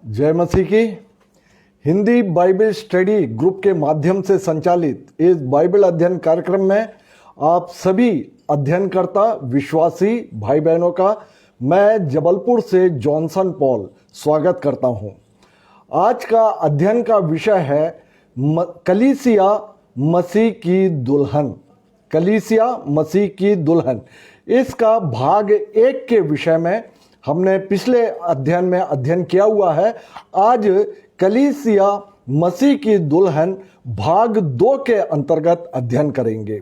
जय मसीह की। Hindi Bible study group के माध्यम से संचालित इस बाइबल अध्ययन कार्यक्रम में आप सभी अध्ययनकर्ता विश्वासी भाई बहनों का मैं जबलपुर से जॉनसन पॉल स्वागत करता हूं। आज का अध्ययन का विषय है कलीसिया मसीह की दुल्हन। कलीसिया मसीह की दुल्हन, इसका भाग 1 के विषय में हमने पिछले अध्ययन में अध्ययन किया हुआ है। आज कलीसिया मसीह की दुल्हन भाग 2 के अंतर्गत अध्ययन करेंगे।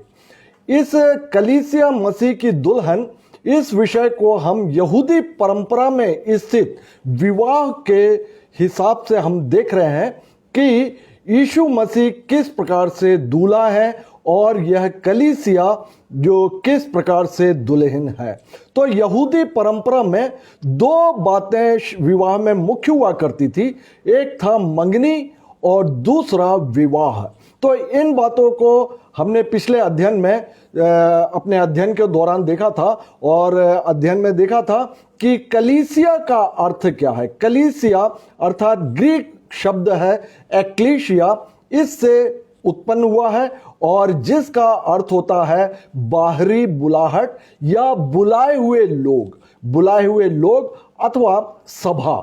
इस कलीसिया मसीह की दुल्हन, इस विषय को हम यहूदी परंपरा में स्थित विवाह के हिसाब से हम देख रहे हैं कि यीशु मसीह किस प्रकार से दूल्हा है और यह कलीसिया जो किस प्रकार से दुल्हन है। तो यहूदी परंपरा में 2 बातें विवाह में मुख्य हुआ करती थी, एक था मंगनी और दूसरा विवाह। तो इन बातों को हमने पिछले अध्ययन में अपने अध्ययन के दौरान देखा था और अध्ययन में देखा था कि कलीसिया का अर्थ क्या है। कलीसिया अर्थात ग्रीक शब्द है एक्लीसिया, इससे उत्पन्न हुआ है और जिसका अर्थ होता है बाहरी बुलाहट या बुलाए हुए लोग अथवा सभा।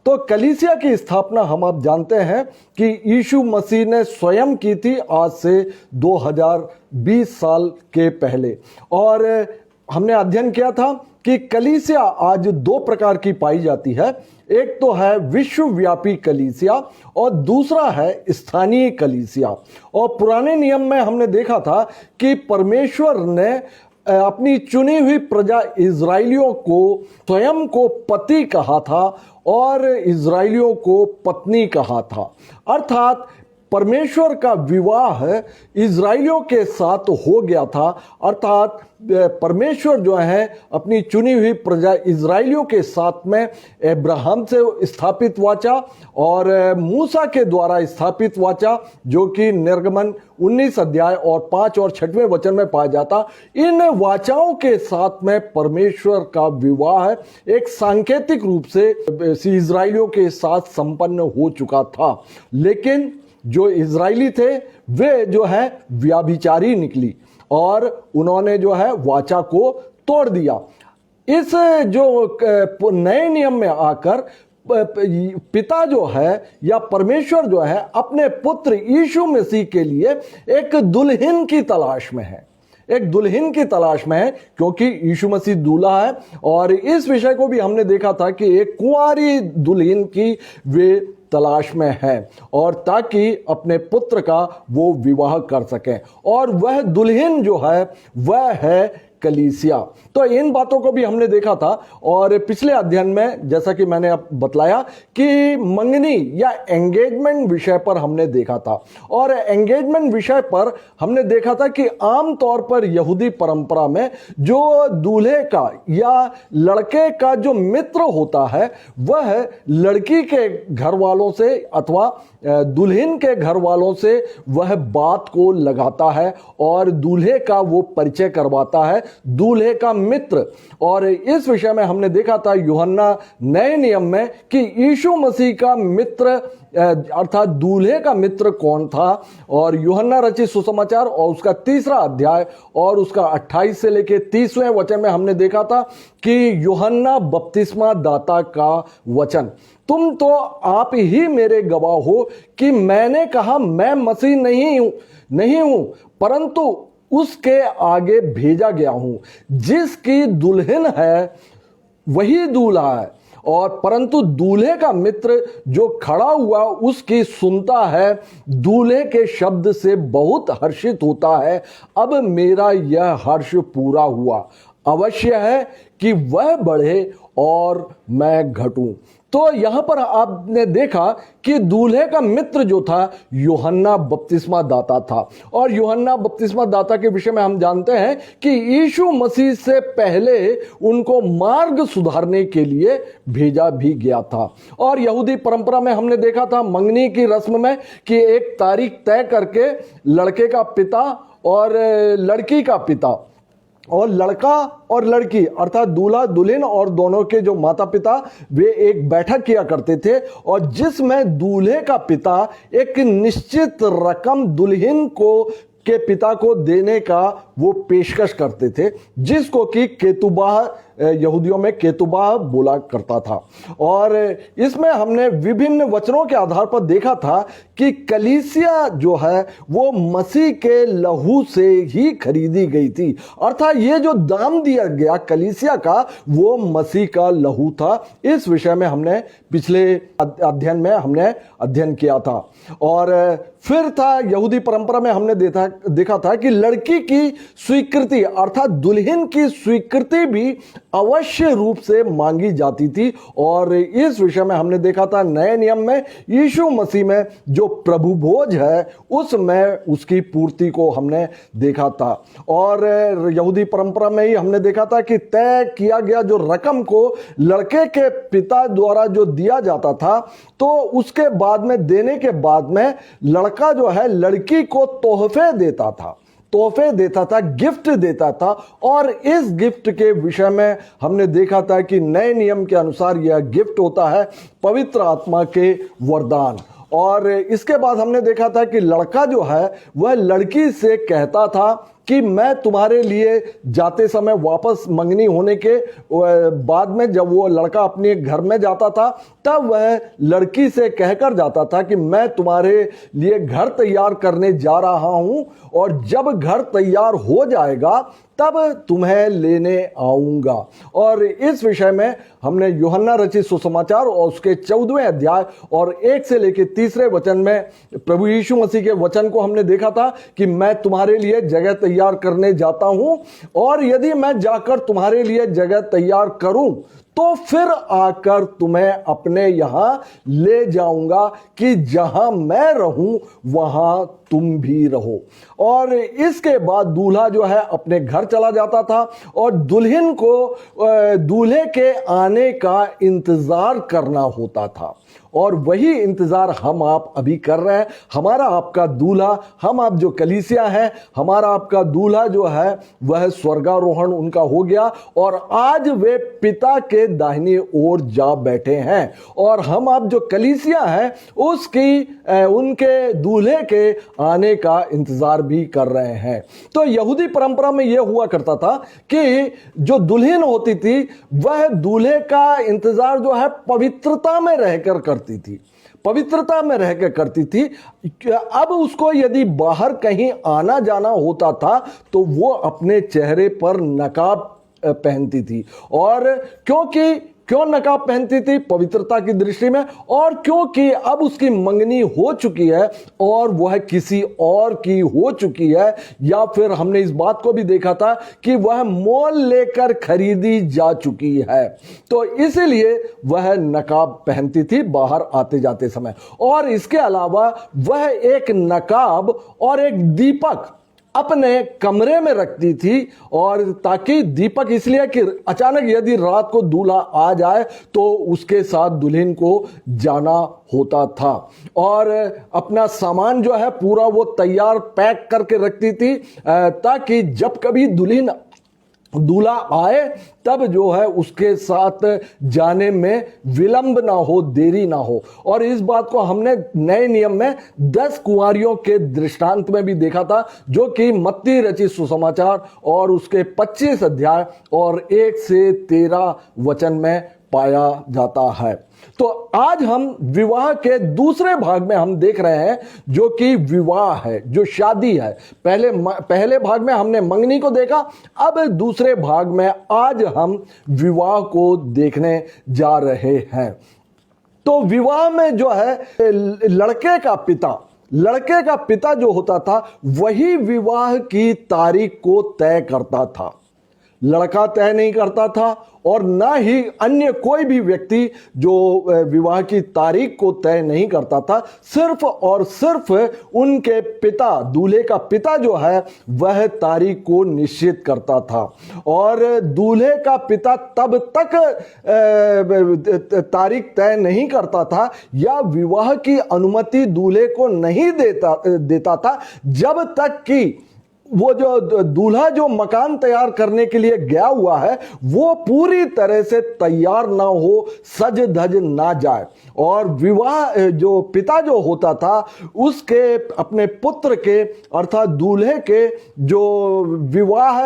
तो कलीसिया की स्थापना हम आप जानते हैं कि यीशु मसीह ने स्वयं की थी आज से 2020 साल के पहले। और हमने अध्ययन किया था कि कलीसिया आज 2 प्रकार की पाई जाती है। एक तो है विश्वव्यापी कलीसिया और दूसरा है स्थानीय कलीसिया। और पुराने नियम में हमने देखा था कि परमेश्वर ने अपनी चुनी हुई प्रजा इजराइलियों को स्वयं को पति कहा था और इजराइलियों को पत्नी कहा था। अर्थात परमेश्वर का विवाह इजराइलियों के साथ हो गया था। अर्थात परमेश्वर जो है अपनी चुनी हुई प्रजा इजराइलियों के साथ में अब्राहम से स्थापित वाचा और मूसा के द्वारा स्थापित वाचा, जो कि निर्गमन 19 अध्याय और 5 और 6वें वचन में पाया जाता। इन वाचाओं के साथ में परमेश्वर का विवाह एक सांकेतिक रूप से इजराइलियों के साथ संपन्न हो चुका था। लेकिन जो इजरायली थे वे जो है व्याभिचारी निकली और उन्होंने जो है वाचा को तोड़ दिया। इस जो नए नियम में आकर पिता जो है या परमेश्वर जो है अपने पुत्र यीशु मसीह के लिए एक दुल्हन की तलाश में है, क्योंकि यीशु मसीह दूल्हा है। और इस विषय को भी हमने देखा था कि एक कुंवारी दुल्हन की वे तलाश में है और ताकि अपने पुत्र का वो विवाह कर सकें, और वह दुल्हन जो है वह है कलीसिया। तो इन बातों को भी हमने देखा था। और पिछले अध्ययन में जैसा कि मैंने अब बतलाया कि मंगनी या एंगेजमेंट विषय पर हमने देखा था। और एंगेजमेंट विषय पर हमने देखा था कि आमतौर पर यहूदी परंपरा में जो दूल्हे का या लड़के का जो मित्र होता है वह लड़की के घर वालों से अथवा दुल्हन के घर वालों से वह बात को लगाता है और दूल्हे का वो परिचय करवाता है, दूल्हे का मित्र। और इस विषय में हमने देखा था यूहन्ना नए नियम में कि यीशु मसीह का मित्र अर्थात दूल्हे का मित्र कौन था। और यूहन्ना रचित सुसमाचार और उसका 3रा अध्याय और उसका 28 से लेकर 30वें वचन में हमने देखा था कि यूहन्ना बपतिस्मा दाता का वचन, तुम तो आप ही मेरे गवाह हो कि मैंने कहा मैं मसीह नहीं हूं परंतु उसके आगे भेजा गया हूं। जिसकी दुल्हन है वही दूल्हा है, और परंतु दूल्हे का मित्र जो खड़ा हुआ उसकी सुनता है, दूल्हे के शब्द से बहुत हर्षित होता है। अब मेरा यह हर्ष पूरा हुआ, अवश्य है कि वह बढ़े और मैं घटूं। तो यहां पर आपने देखा कि दूल्हे का मित्र जो था यूहन्ना बपतिस्मा दाता था। और यूहन्ना बपतिस्मा दाता के विषय में हम जानते हैं कि यीशु मसीह से पहले उनको मार्ग सुधारने के लिए भेजा भी गया था। और यहूदी परंपरा में हमने देखा था मंगनी की रस्म में कि एक तारीख तय करके लड़के का पिता और लड़की का पिता और लड़का और लड़की अर्थात दूल्हा दुल्हन और दोनों के जो माता पिता वे एक बैठक किया करते थे, और जिसमें दूल्हे का पिता एक निश्चित रकम दुल्हन को के पिता को देने का वो पेशकश करते थे, जिसको कि केतुबाह, यहूदियों में केतुबाह बोला करता था। और इसमें हमने विभिन्न वचनों के आधार पर देखा था कि कलीसिया जो है वो मसीह के लहू से ही खरीदी गई थी, अर्थात ये जो दाम दिया गया कलीसिया का वो मसीह का लहू था। इस विषय में हमने पिछले अध्ययन में हमने अध्ययन किया था। और फिर था यहूदी परंपरा में हमने देखा था कि लड़की की स्वीकृति अर्थात दुल्हन की स्वीकृति भी अवश्य रूप से मांगी जाती थी, और इस विषय में हमने देखा था नए नियम में यीशु मसीह में जो प्रभु भोज है उसमें उसकी पूर्ति को हमने देखा था। और यहूदी परंपरा में ही हमने देखा था कि तय किया गया जो रकम को लड़के के पिता द्वारा जो दिया जाता था, तो उसके बाद में देने के बाद में लड़का जो है लड़की को तोहफे देता था, गिफ्ट देता था। और इस गिफ्ट के विषय में हमने देखा था कि नए नियम के अनुसार यह गिफ्ट होता है पवित्र आत्मा के वरदान। और इसके बाद हमने देखा था कि लड़का जो है वह लड़की से कहता था कि मैं तुम्हारे लिए जाते समय वापस मंगनी होने के बाद में जब वो लड़का अपने घर में जाता था तब वह लड़की से कहकर जाता था कि मैं तुम्हारे लिए घर तैयार करने जा रहा हूं, और जब घर तैयार हो जाएगा तब तुम्हें लेने आऊंगा। और इस विषय में हमने यूहन्ना रचित सुसमाचार और उसके 14वें अध्याय और 1 से लेकर 3 वचन में प्रभु यीशु मसीह के वचन को हमने देखा था कि मैं तुम्हारे लिए जगह तैयार करने जाता हूं, और यदि मैं जाकर तुम्हारे लिए जगह तैयार करूं तो फिर आकर तुम्हें अपने यहां ले जाऊंगा कि जहां मैं रहूं वहां तुम भी रहो। और इसके बाद दूल्हा जो है अपने घर चला जाता था और दुल्हन को दूल्हे के आने का इंतजार करना होता था, और वही इंतजार हम आप अभी कर रहे हैं। हमारा आपका दूल्हा, हम आप जो कलीसिया है, हमारा आपका दूल्हा जो है वह स्वर्गारोहण उनका हो गया, और आज वे पिता के दाहिनी ओर जा बैठे हैं, और हम आप जो कलीसिया है उसकी उनके दूल्हे के आने का इंतजार भी कर रहे हैं। तो यहूदी परंपरा में यह हुआ करता था कि जो दुल्हन होती थी वह दूल्हे का इंतजार जो है पवित्रता में रहकर करती थी। अब उसको यदि बाहर कहीं आना जाना होता था तो वो अपने चेहरे पर नकाब पहनती थी। और क्यों नकाब पहनती थी? पवित्रता की दृष्टि में, और क्योंकि अब उसकी मंगनी हो चुकी है और वह किसी और की हो चुकी है, या फिर हमने इस बात को भी देखा था कि वह मोल लेकर खरीदी जा चुकी है, तो इसलिए वह नकाब पहनती थी बाहर आते जाते समय। और इसके अलावा वह एक नकाब और एक दीपक अपने कमरे में रखती थी, और ताकि दीपक इसलिए कि अचानक यदि रात को दूल्हा आ जाए तो उसके साथ दुल्हन को जाना होता था, और अपना सामान जो है पूरा वो तैयार पैक करके रखती थी ताकि जब कभी दूल्हा आए तब जो है उसके साथ जाने में विलंब ना हो, देरी ना हो। और इस बात को हमने नए नियम में 10 कुंवारियों के दृष्टांत में भी देखा था, जो कि मत्ती रचित सुसमाचार और उसके 25 अध्याय और 1 से 13 वचन में पाया जाता है। तो आज हम विवाह के दूसरे भाग में हम देख रहे हैं, जो कि विवाह है, जो शादी है। पहले भाग में हमने मंगनी को देखा, अब दूसरे भाग में आज हम विवाह को देखने जा रहे हैं। तो विवाह में जो है लड़के का पिता जो होता था वही विवाह की तारीख को तय करता था। लड़का तय नहीं करता था और ना ही अन्य कोई भी व्यक्ति जो विवाह की तारीख को तय नहीं करता था। सिर्फ और सिर्फ उनके पिता, दूल्हे का पिता जो है वह तारीख को निश्चित करता था, और दूल्हे का पिता तब तक तारीख तय नहीं करता था या विवाह की अनुमति दूल्हे को नहीं देता था जब तक कि वो जो दूल्हा जो मकान तैयार करने के लिए गया हुआ है वो पूरी तरह से तैयार ना हो, सज धज ना जाए। और विवाह जो पिता जो होता था उसके अपने पुत्र के अर्थात दूल्हे के जो विवाह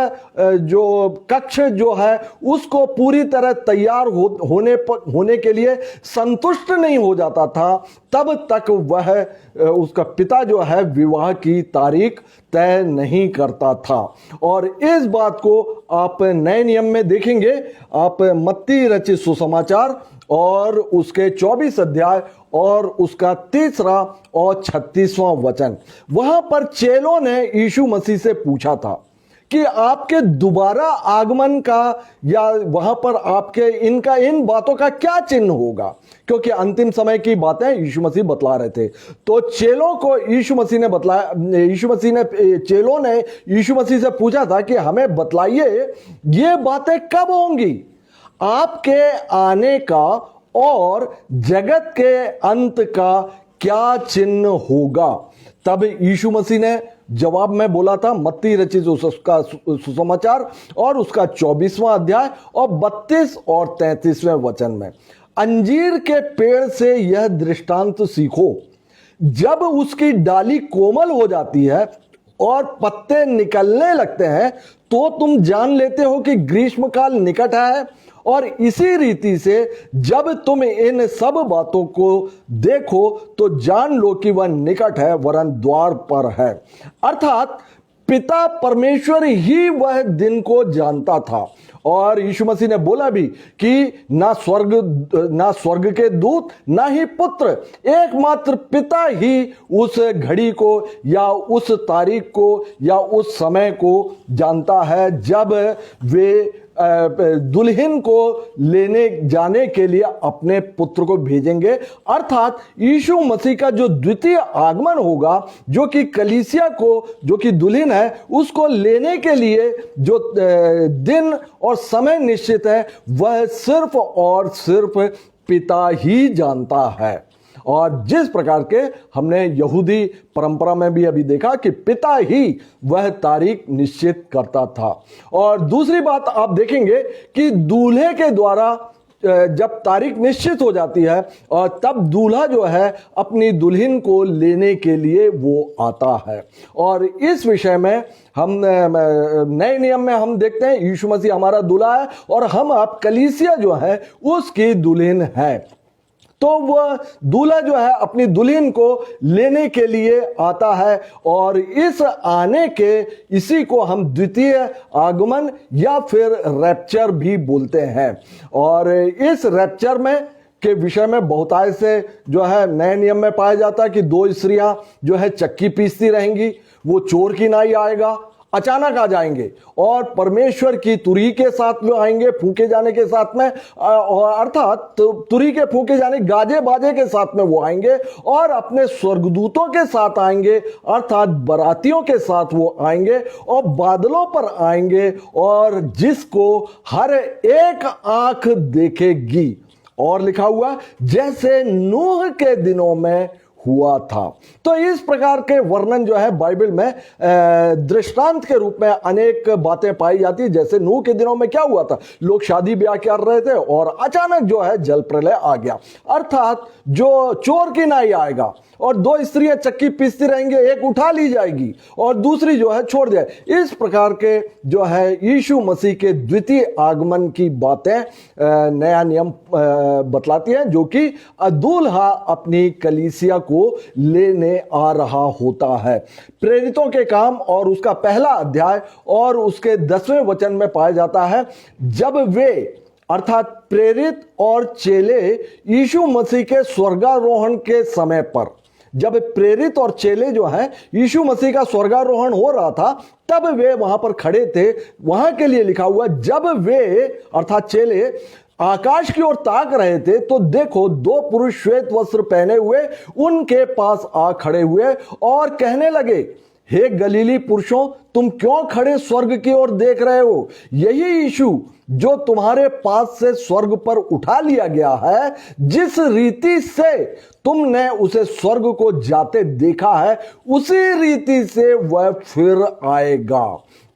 जो कक्ष जो है उसको पूरी तरह तैयार होने के लिए संतुष्ट नहीं हो जाता था, तब तक वह उसका पिता जो है विवाह की तारीख तय नहीं करता था। और इस बात को आप नए नियम में देखेंगे। आप मत्ती रचित सुसमाचार और उसके 24 अध्याय और उसका 3 और 36वां वचन, वहां पर चेलों ने यीशु मसीह से पूछा था कि आपके दोबारा आगमन का या वहां पर आपके इनका इन बातों का क्या चिन्ह होगा, क्योंकि अंतिम समय की बातें यीशु मसीह बतला रहे थे। तो चेलों को यीशु मसीह ने चेलों ने यीशु मसीह से पूछा था कि हमें बतलाइए ये बातें कब होंगी, आपके आने का और जगत के अंत का क्या चिन्ह होगा। तब यीशु मसीह ने जवाब में बोला था, मत्ती रचित उसका सुसमाचार और उसका 24वां अध्याय और 32 और 33वें वचन में, अंजीर के पेड़ से यह दृष्टांत सीखो, जब उसकी डाली कोमल हो जाती है और पत्ते निकलने लगते हैं तो तुम जान लेते हो कि ग्रीष्मकाल निकट है। और इसी रीति से जब तुम इन सब बातों को देखो तो जान लो कि वह निकट है, वरन द्वार पर है। अर्थात पिता परमेश्वर ही वह दिन को जानता था। और यीशु मसीह ने बोला भी कि ना स्वर्ग के दूत ना ही पुत्र, एकमात्र पिता ही उस घड़ी को या उस तारीख को या उस समय को जानता है जब वे दुल्हन को लेने जाने के लिए अपने पुत्र को भेजेंगे। अर्थात यीशु मसीह का जो द्वितीय आगमन होगा, जो कि कलीसिया को, जो कि दुल्हन है, उसको लेने के लिए जो दिन और समय निश्चित है वह सिर्फ और सिर्फ पिता ही जानता है। और जिस प्रकार के हमने यहूदी परंपरा में भी अभी देखा कि पिता ही वह तारीख निश्चित करता था। और दूसरी बात आप देखेंगे कि दूल्हे के द्वारा जब तारीख निश्चित हो जाती है और तब दूल्हा जो है अपनी दुल्हन को लेने के लिए वो आता है। और इस विषय में हम नए नियम में हम देखते हैं यीशु मसीह हमारा दूल्हा है और हम आप कलीसिया जो है उसकी दुल्हन है। तो वह दूल्हा जो है अपनी दुल्हन को लेने के लिए आता है और इस आने के इसी को हम द्वितीय आगमन या फिर रैप्चर भी बोलते हैं। और इस रैप्चर में के विषय में बहुताय से जो है नए नियम में पाया जाता है कि 2 स्त्रियां जो है चक्की पीसती रहेंगी, वो चोर की नाई आएगा, अचानक आ जाएंगे और परमेश्वर की तुरही के साथ में आएंगे, फूके जाने के साथ में, और अर्थात तुरही के फूके जाने गाजे बाजे के साथ में वो आएंगे और अपने स्वर्गदूतों के साथ आएंगे, अर्थात बरातियों के साथ वो आएंगे और बादलों पर आएंगे और जिसको हर एक आंख देखेगी। और लिखा हुआ जैसे नूह के दिनों में हुआ था। तो इस प्रकार के वर्णन जो है बाइबल में दृष्टांत के रूप में अनेक बातें पाई जाती है। जैसे नूह के दिनों में क्या हुआ था, लोग शादी ब्याह कर रहे थे और अचानक जो है जल प्रलय आ गया, अर्थात जो चोर की नाई आएगा और 2 स्त्रियां चक्की पीसती रहेंगे, एक उठा ली जाएगी और दूसरी जो है छोड़ जाए। इस प्रकार के जो है यीशु मसीह के द्वितीय आगमन की बातें नया नियम बतलाती हैं, जो कि दूल्हा अपनी कलीसिया को लेने आ रहा होता है। प्रेरितों के काम और उसका पहला अध्याय और उसके 10वें वचन में पाया जाता है, जब वे अर्थात प्रेरित और चेले यीशु मसीह के स्वर्गारोहण के समय पर, जब प्रेरित और चेले जो हैं यीशु मसीह का स्वर्गारोहण हो रहा था तब वे वहां पर खड़े थे। वहां के लिए लिखा हुआ जब वे अर्थात चेले आकाश की ओर ताक रहे थे तो देखो 2 पुरुष श्वेत वस्त्र पहने हुए उनके पास आ खड़े हुए और कहने लगे हे गलीली पुरुषों, तुम क्यों खड़े स्वर्ग की ओर देख रहे हो? यही यीशु जो तुम्हारे पास से स्वर्ग पर उठा लिया गया है, जिस रीति से तुमने उसे स्वर्ग को जाते देखा है, उसी रीति से वह फिर आएगा।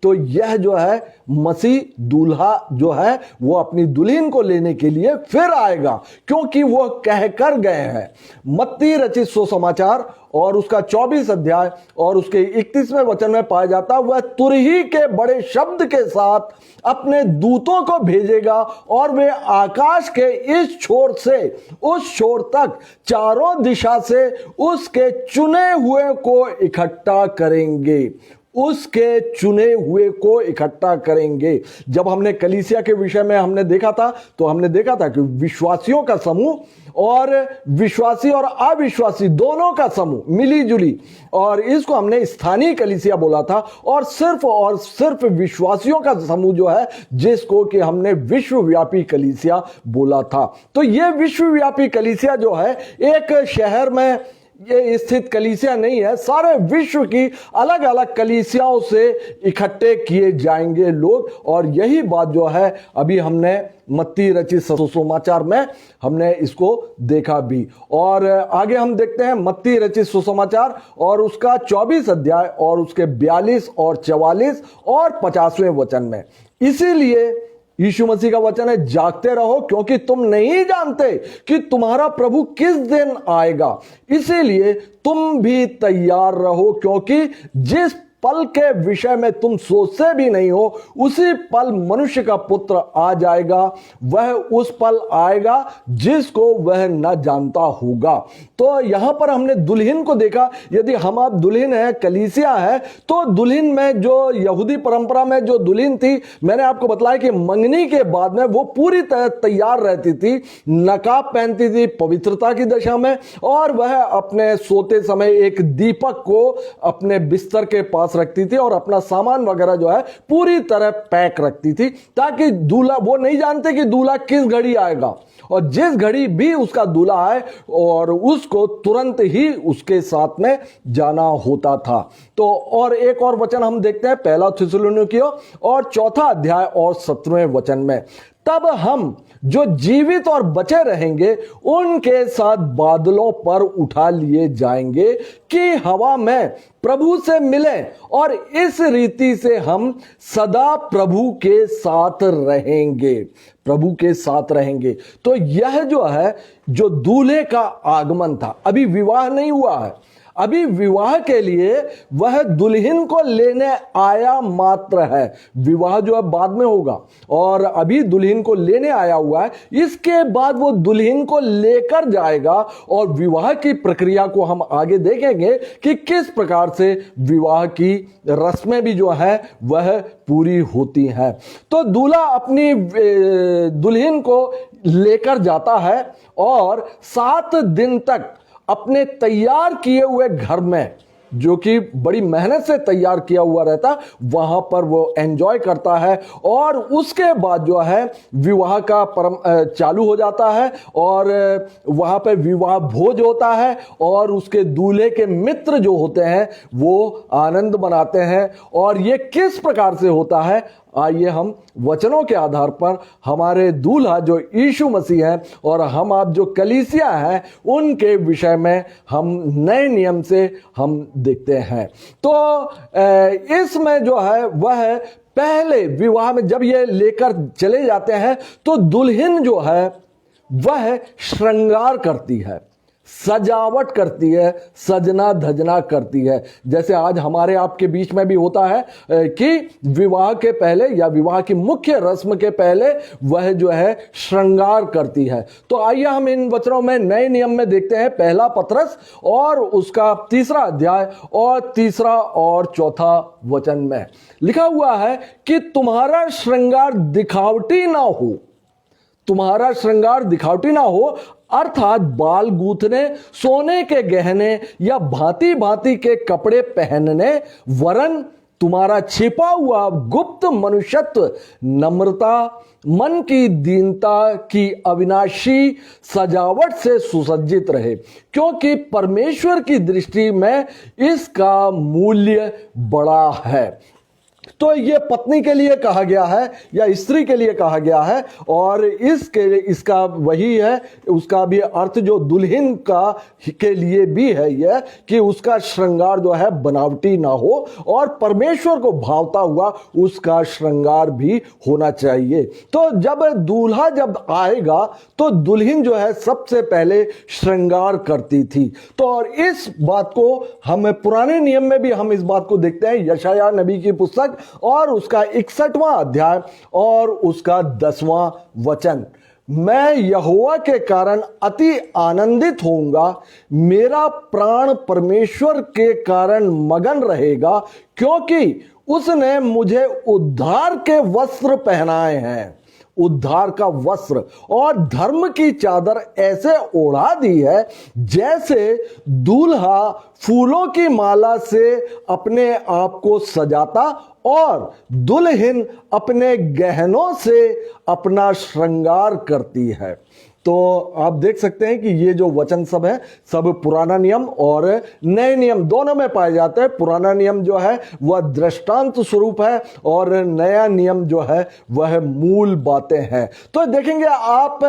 तो यह जो है मसीह दूल्हा जो है वो अपनी दुल्हन को लेने के लिए फिर आएगा, क्योंकि वो कहकर गए हैं। मत्ती रचित सुसमाचार और उसका 24 अध्याय और उसके 31वें वचन में पाया जाता, वह तुरही के बड़े शब्द के साथ अपने दूतों को भेजेगा और वे आकाश के इस छोर से उस छोर तक चारों दिशा से उसके चुने हुए को इकट्ठा करेंगे। उसके चुने हुए को इकट्ठा करेंगे। जब हमने कलीसिया के विषय में हमने देखा था, तो हमने देखा था कि विश्वासियों का समूह और विश्वासी और अविश्वासी दोनों का समूह मिली जुली, और इसको हमने स्थानीय कलीसिया बोला था, और सिर्फ विश्वासियों का समूह जो है जिसको कि हमने विश्वव्यापी कलीसिया बोला था। तो यह विश्वव्यापी कलीसिया जो है एक शहर में ये स्थित कलीसिया नहीं है, सारे विश्व की अलग अलग कलीसियाओं से इकट्ठे किए जाएंगे लोग। और यही बात जो है अभी हमने मत्ती रचित सुसमाचार में हमने इसको देखा भी। और आगे हम देखते हैं मत्ती रचित सुसमाचार और उसका 24 अध्याय और उसके 42 और 44 और 50वें वचन में। इसीलिए यीशु मसीह का वचन है, जागते रहो क्योंकि तुम नहीं जानते कि तुम्हारा प्रभु किस दिन आएगा। इसीलिए तुम भी तैयार रहो, क्योंकि जिस पल के विषय में तुम सोचते भी नहीं हो, उसी पल मनुष्य का पुत्र आ जाएगा। वह उस पल आएगा जिसको वह न जानता होगा। तो यहां पर हमने दुल्हन को देखा। यदि हम आप दुल्हन है, कलीसिया है, तो दुल्हन में जो यहूदी परंपरा में जो दुल्हन थी, मैंने आपको बताया कि मंगनी के बाद में वो पूरी तरह तैयार रहती थी, नकाब पहनती थी पवित्रता की दशा में, और वह अपने सोते समय एक दीपक को अपने बिस्तर के पास रखती थी और अपना सामान वगैरह जो है पूरी तरह पैक रखती थी, ताकि दूल्हा, वो नहीं जानते कि दूल्हा किस घड़ी आएगा, और जिस घड़ी भी उसका दूल्हा आए और उसको तुरंत ही उसके साथ में जाना होता था। तो और एक और वचन हम देखते हैं, पहला थिस्सलुनीकियों और 4 अध्याय और 17वें वचन में, तब हम जो जीवित और बचे रहेंगे उनके साथ बादलों पर उठा लिए जाएंगे कि हवा में प्रभु से मिलें, और इस रीति से हम सदा प्रभु के साथ रहेंगे। प्रभु के साथ रहेंगे। तो यह जो है जो दूल्हे का आगमन था, अभी विवाह नहीं हुआ है, अभी विवाह के लिए वह दुल्हन को लेने आया मात्र है। विवाह जो है बाद में होगा, और अभी दुल्हन को लेने आया हुआ है। इसके बाद वो दुल्हन को लेकर जाएगा, और विवाह की प्रक्रिया को हम आगे देखेंगे कि किस प्रकार से विवाह की रस्में भी जो है वह पूरी होती हैं। तो दूल्हा अपनी दुल्हन को लेकर जाता है और 7 दिन तक अपने तैयार किए हुए घर में, जो कि बड़ी मेहनत से तैयार किया हुआ रहता, वहां पर वो एंजॉय करता है। और उसके बाद जो है विवाह का चालू हो जाता है, और वहां पर विवाह भोज होता है, और उसके दूल्हे के मित्र जो होते हैं वो आनंद मनाते हैं। और ये किस प्रकार से होता है, आइए हम वचनों के आधार पर हमारे दूल्हा जो यीशु मसीह है और हम आप जो कलीसिया है उनके विषय में हम नए नियम से हम देखते हैं। तो इसमें जो है वह पहले विवाह में जब ये लेकर चले जाते हैं, तो दुल्हन जो है वह श्रृंगार करती है, सजावट करती है, सजना धजना करती है। जैसे आज हमारे आपके बीच में भी होता है कि विवाह के पहले या विवाह की मुख्य रस्म के पहले वह जो है श्रृंगार करती है। तो आइए हम इन वचनों में नए नियम में देखते हैं, पहला पतरस और उसका 3 अध्याय और 3 और 4 वचन में लिखा हुआ है कि तुम्हारा श्रृंगार दिखावटी ना हो, तुम्हारा श्रृंगार दिखावटी ना हो, अर्थात बाल गूंथने, सोने के गहने या भांति भांति के कपड़े पहनने, वरन तुम्हारा छिपा हुआ गुप्त मनुष्यत्व, नम्रता, मन की दीनता की अविनाशी सजावट से सुसज्जित रहे, क्योंकि परमेश्वर की दृष्टि में इसका मूल्य बड़ा है। तो ये पत्नी के लिए कहा गया है या स्त्री के लिए कहा गया है, और इसका वही है, उसका भी अर्थ जो दुल्हन का के लिए भी है यह कि उसका श्रृंगार जो है बनावटी ना हो और परमेश्वर को भावता हुआ उसका श्रृंगार भी होना चाहिए। तो जब दूल्हा जब आएगा तो दुल्हन जो है सबसे पहले श्रृंगार करती थी। तो और इस बात को हम पुराने नियम में भी हम इस बात को देखते हैं, यशायाह नबी की पुस्तक और उसका 61वां अध्याय और उसका 10वां वचन, मैं यहोवा के कारण अति आनंदित होऊंगा, मेरा प्राण परमेश्वर के कारण मगन रहेगा, क्योंकि उसने मुझे उद्धार के वस्त्र पहनाए हैं, उद्धार का वस्त्र और धर्म की चादर ऐसे ओढ़ा दी है जैसे दूल्हा फूलों की माला से अपने आप को सजाता और दुल्हन अपने गहनों से अपना श्रृंगार करती है। तो आप देख सकते हैं कि ये जो वचन सब है सब पुराना नियम और नए नियम दोनों में पाए जाते हैं। पुराना नियम जो है वह दृष्टांत स्वरूप है और नया नियम जो है वह मूल बातें हैं। तो देखेंगे आप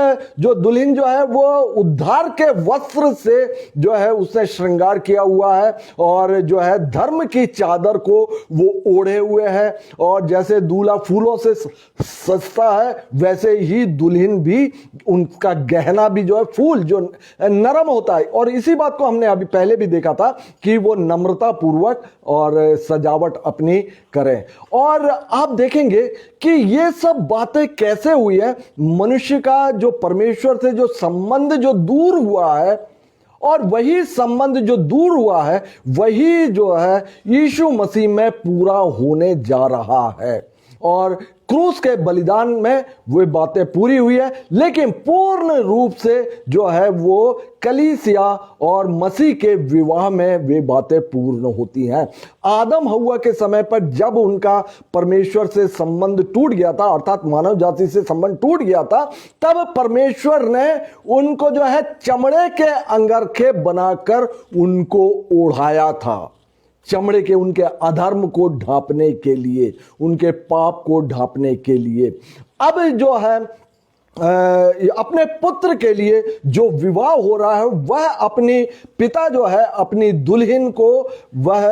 जो दुल्हन जो है वो उद्धार के वस्त्र से जो है उसने श्रृंगार किया हुआ है और जो है धर्म की चादर को वो ओढ़े हुए है, और जैसे दूल्हा फूलों से सजता है वैसे ही दुल्हन भी उनका गहना भी जो है फूल जो नरम होता है, और इसी बात को हमने अभी पहले भी देखा था कि वो नम्रता पूर्वक और सजावट अपनी करें। और आप देखेंगे कि ये सब बातें कैसे हुई है, मनुष्य का जो परमेश्वर से जो संबंध जो दूर हुआ है और वही संबंध जो दूर हुआ है वही जो है यीशु मसीह में पूरा होने जा रहा है, और क्रूस के बलिदान में वो बातें पूरी हुई है, लेकिन पूर्ण रूप से जो है वो कलीसिया और मसीह के विवाह में वे बातें पूर्ण होती हैं। आदम हव्वा के समय पर जब उनका परमेश्वर से संबंध टूट गया था, अर्थात मानव जाति से संबंध टूट गया था, तब परमेश्वर ने उनको जो है चमड़े के अंगरखे बनाकर उनको ओढ़ाया था, चमड़े के उनके अधर्म को ढांपने के लिए, उनके पाप को ढांपने के लिए। अब जो है अपने पुत्र के लिए जो विवाह हो रहा है वह अपनी पिता जो है अपनी दुल्हन को वह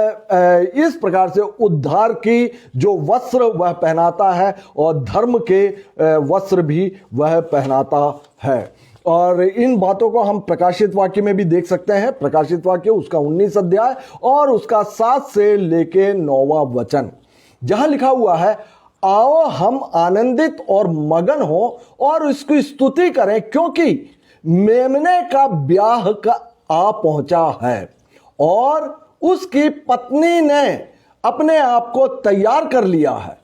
इस प्रकार से उद्धार की जो वस्त्र वह पहनाता है और धर्म के वस्त्र भी वह पहनाता है। और इन बातों को हम प्रकाशित वाक्य में भी देख सकते हैं। प्रकाशित वाक्य उसका 19 अध्याय और उसका 7 से लेके 9वां वचन, जहां लिखा हुआ है, आओ हम आनंदित और मगन हो और इसकी स्तुति करें, क्योंकि मेमने का ब्याह का आ पहुंचा है और उसकी पत्नी ने अपने आप को तैयार कर लिया है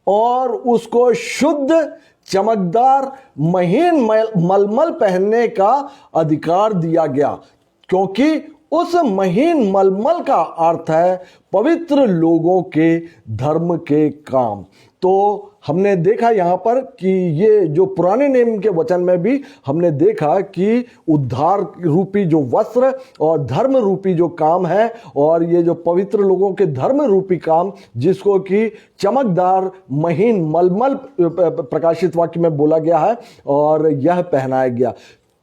और उसको शुद्ध चमकदार महीन मलमल पहनने का अधिकार दिया गया, क्योंकि उस महीन मलमल का अर्थ है पवित्र लोगों के धर्म के काम। तो हमने देखा यहां पर कि ये जो पुराने नियम के वचन में भी हमने देखा कि उद्धार रूपी जो वस्त्र और धर्म रूपी जो काम है, और ये जो पवित्र लोगों के धर्म रूपी काम जिसको कि चमकदार महीन मलमल प्रकाशित वाक्य में बोला गया है और यह पहनाया गया।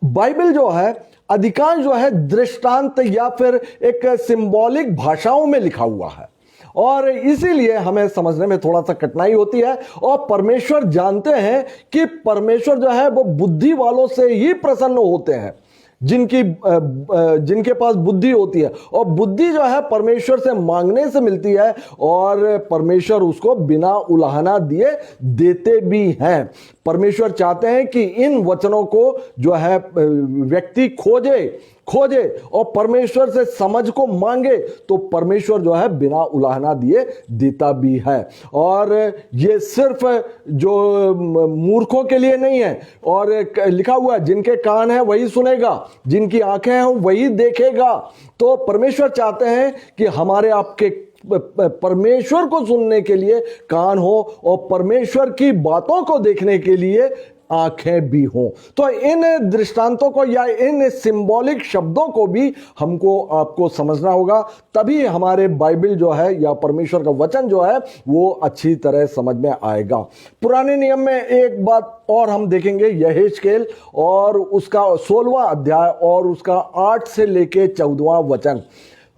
बाइबल जो है अधिकांश जो है दृष्टांत या फिर एक सिंबॉलिक भाषाओं में लिखा हुआ है, और इसीलिए हमें समझने में थोड़ा सा कठिनाई होती है। और परमेश्वर जानते हैं कि परमेश्वर जो है वो बुद्धि वालों से ही प्रसन्न होते हैं, जिनके पास बुद्धि होती है, और बुद्धि जो है परमेश्वर से मांगने से मिलती है और परमेश्वर उसको बिना उलाहना दिए देते भी हैं। परमेश्वर चाहते हैं कि इन वचनों को जो है व्यक्ति खोजे और परमेश्वर से समझ को मांगे, तो परमेश्वर जो है बिना उलाहना दिए देता भी है। और ये सिर्फ जो मूर्खों के लिए नहीं है, और लिखा हुआ है जिनके कान है वही सुनेगा, जिनकी आंखें हैं वही देखेगा। तो परमेश्वर चाहते हैं कि हमारे आपके परमेश्वर को सुनने के लिए कान हो और परमेश्वर की बातों को देखने के लिए आंखें भी हों। तो इन दृष्टांतों को या इन सिंबॉलिक शब्दों को भी हमको आपको समझना होगा, तभी हमारे बाइबल जो है या परमेश्वर का वचन जो है वो अच्छी तरह समझ में आएगा। पुराने नियम में एक बात और हम देखेंगे, यहेजकेल और उसका 16वां अध्याय और उसका 8 से लेके 14वां वचन।